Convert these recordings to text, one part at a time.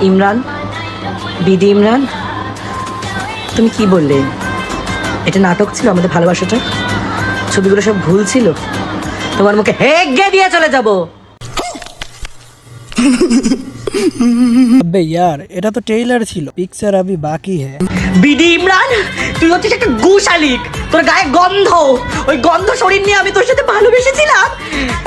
Imran, BD Imran, তুমি কি বললে? এটা নাটক ছিল আমাদের ভালোবাসাটা? ছবিগুলো সব ভুল ছিল? তোমার মুখে হেগে দিয়ে চলে যাব। अबे यार এটা তো ট্রেইলার ছিল, পিকচার अभी বাকি है। বিডি ইমরান, তুই হচ্ছিস একটা গুশালিক। তোর গায়ে গন্ধ, ওই গন্ধ শরীর নিয়ে আমি তোর সাথে ভালোবেসেছিলাম।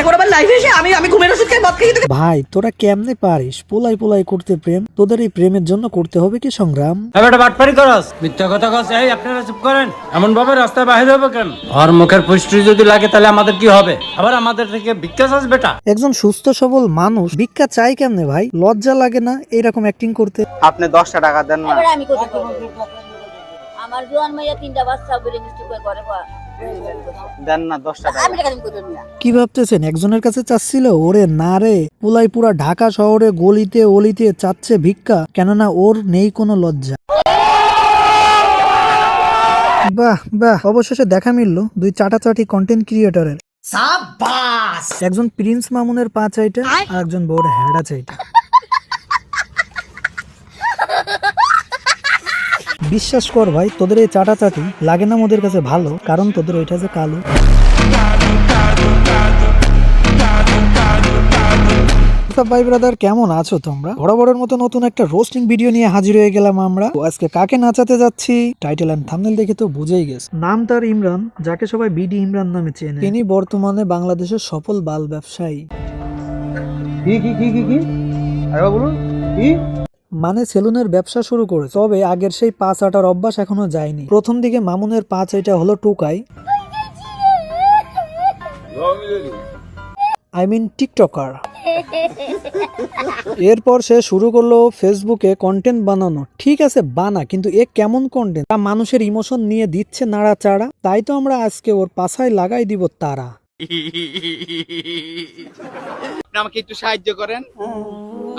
এখন আবার লাইফে এসে আমি ঘুমের ওষুধ খেয়ে মদ খেয়ে তোকে। ভাই তোরা কেমনে পারিস পোলাই পোলাই করতে প্রেম? তোদের এই প্রেমের জন্য করতে হবে কি সংগ্রাম? এবারে বাটপারি করস, মিথ্যা কথা কস। এই আপনারা চুপ করেন। এমন ভাবে রাস্তায় বাইরে হবে কেন? আর মুখের পুষ্টি যদি লাগে তাহলে আমাদের কি হবে? আবার আমাদের থেকে ভিক্ষা চাস বেটা? একজন সুস্থ সবল মানুষ ভিক্ষা চাই কেমনে ভাই? লজ্জা লাগে না এরকম অ্যাক্টিং করতে? আপনি 10টা টাকা দেন না। এবারে আমি কোথা থেকে দেব? আমার জোয়ান মাইয়া 3টা বাচ্চা বেড়ে মিষ্টি করে ঘরে দেন না 10টা টাকা। আমি টাকা দিম কইতো না। কি ভাবতেছেন একজনের কাছে চাচ্ছিল? ওরে না রে, পোলাই পুরা ঢাকা শহরে গলিতে অলিতে চাচ্ছে ভিক্ষা, কেননা ওর নেই কোনো লজ্জা। বাহ বাহ, অবশেষে দেখা মিললো দুই চাটাচাটি কন্টেন্ট ক্রিয়েটরের। সাবাস! একজন প্রিন্স মামুনের পা চাইটা আর একজন বড় হেডা চাইটা। বিশ্বাস কর ভাই, তোদের এই চাটাচাটি লাগে না মোদের কাছে ভালো, কারণ তোদের ওইটা যে কালো। ভাই ব্রাদার, কেমন আছো তোমরা? বরাবরের মতো নতুন একটা রোস্টিং ভিডিও নিয়ে হাজির হয়ে গেলাম আমরা। তো আজকে কাকে নাচাতে যাচ্ছি টাইটেল এন্ড থাম্বনেল দেখে তো বুঝেই গেছে। নাম তার ইমরান, যাকে সবাই বিডি ইমরান নামে চেনে। তিনি বর্তমানে বাংলাদেশের সফল বাল ব্যবসায়ী। কি আরে বলুন কি? মানে সেলুনের ব্যবসা শুরু করে, তবে আগের সেই পা চাটার অভ্যাস এখনো যায়নি। প্রথম দিকে মামুনের পা চাইটা হলো টুকাই, আই মিন টিকটকার। এরপর সে শুরু করলো ফেসবুকে কন্টেন্ট বানানো। ঠিক আছে বানা, কিন্তু এ কেমন কন্টেন্ট? তা মানুষের ইমোশন নিয়ে দিচ্ছে নাড়াচাড়া। তাই তো আমরা আজকে ওর পাছায় লাগাই দিব তারা। আমাকে একটু সাহায্য করেন,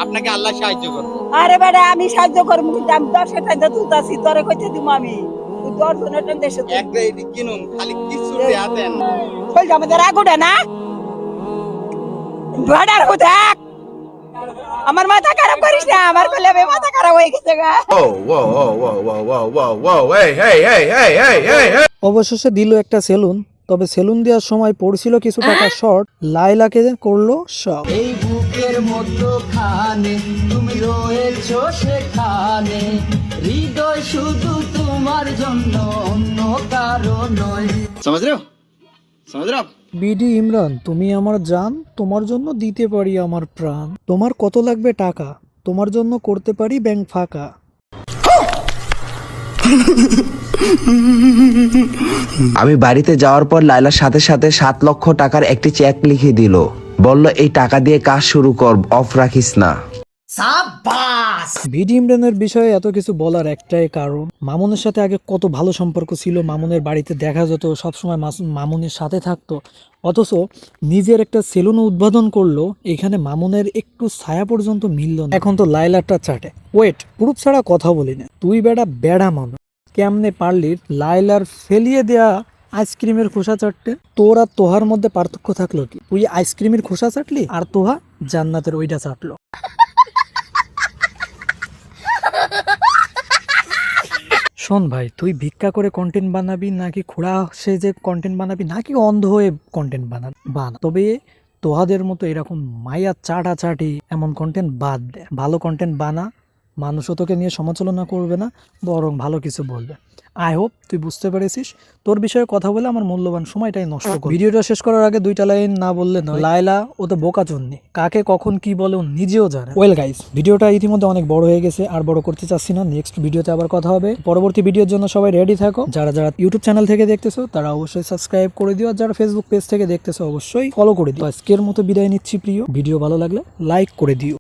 আপনাকে আল্লাহ সাহায্য করুন। আরে বেটা আমি সাহায্য করব, কিন্তু আমি 10 টাকা তুলতাছি, তোরে কইতে দিমু আমি। তুই 10 জনের টাকা দেশে এক গাড়ি কিনুন, খালি কিছু দেয়া দেন। কই আমাদের আগুডা না ভাড়ার দেখ। আমার মাথা খারাপ করিস না, আমার কইলে মাথা খারাপ হয়ে গেছে গা। অবশেষে দিল একটা সেলুন, তবে সেলুন দেওয়ার সময় পড়ছিল কিছু টাকা শর্ট। লাইলাকে করলো সব। এই বুকের মধ্যখানে তুমি রয়েছো সেখানে, হৃদয় শুধু তোমার জন্য, অন্য কারো নয়। समझ रहे हो? বিডি ইমরান, তুমি আমার জান, তোমার জন্য দিতে পারি আমার প্রাণ। তোমার কত লাগবে টাকা? তোমার জন্য করতে পারি ব্যাংক ফাঁকা। আমি বাড়িতে যাওয়ার পর লাইলার সাথে সাথে 7 লক্ষ টাকার একটি চেক লিখে দিল। বলল এই টাকা দিয়ে কাজ শুরু কর, অফ রাখিস না। সাবাস! বিডি ইমরানের বিষয়ে এত কিছু বলার একটাই কারণ, মামুনের সাথে আগে কত ভালো সম্পর্ক ছিল, মামুনের বাড়িতে দেখা যেত, সবসময় মামুনের সাথে থাকতো। অথচ নিজের একটা সেলুন উদ্বোধন করলো, এখানে মামুনের একটু ছায়া পর্যন্ত মিলল না। এখন তো লাইলারটা চাটে। ওয়েট, প্রুফ ছাড়া কথা বলি না। তুই বেড়া মানুষ, কেমনে পারলি লাইলার ফেলিয়ে দেয়া আইসক্রিমের খোসা চাটতে? তোর আর তোহার মধ্যে পার্থক্য থাকলো কি? তুই আইসক্রিমের খোসা চাটলি আর তোহা জান্নাতের ওইটা চাটলো। শোন ভাই, তুই ভিক্ষা করে কন্টেন্ট বানাবি নাকি খোড়া সেজে কন্টেন্ট বানাবি নাকি অন্ধ হয়ে কন্টেন্ট বানা, তবে তোহাদের মতো এরকম মাইয়া চাটাচাটি এমন কন্টেন্ট বাদ দে। ভালো কন্টেন্ট বানা, মানুষও তোকে নিয়ে সমালোচনা করবে না, বরং ভালো কিছু বলবে। আই হোপ তুই বুঝতে পেরেছিস। তোর বিষয়ে কথা বলে আমার মূল্যবান সময়টাই নষ্ট কর। ভিডিওটা শেষ করার আগে 2টা লাইন না বললে নয়। লাইলা ও তো বোকা চন্নি, কাকে কখন কি বলে ও নিজেও জানে। ওয়েল গাইস, ভিডিওটা ইতিমধ্যে অনেক বড় হয়ে গেছে, আর বড় করতে চাচ্ছি না। নেক্সট ভিডিওতে আবার কথা হবে। পরবর্তী ভিডিওর জন্য সবাই রেডি থাকো। যারা ইউটিউব চ্যানেল থেকে দেখতেছো তারা অবশ্যই সাবস্ক্রাইব করে দিও, আর যারা ফেসবুক পেজ থেকে দেখতেছো অবশ্যই ফলো করে দিও। আজকের মতো বিদায় নিচ্ছি প্রিয়। ভিডিও ভালো লাগলে লাইক করে দিও।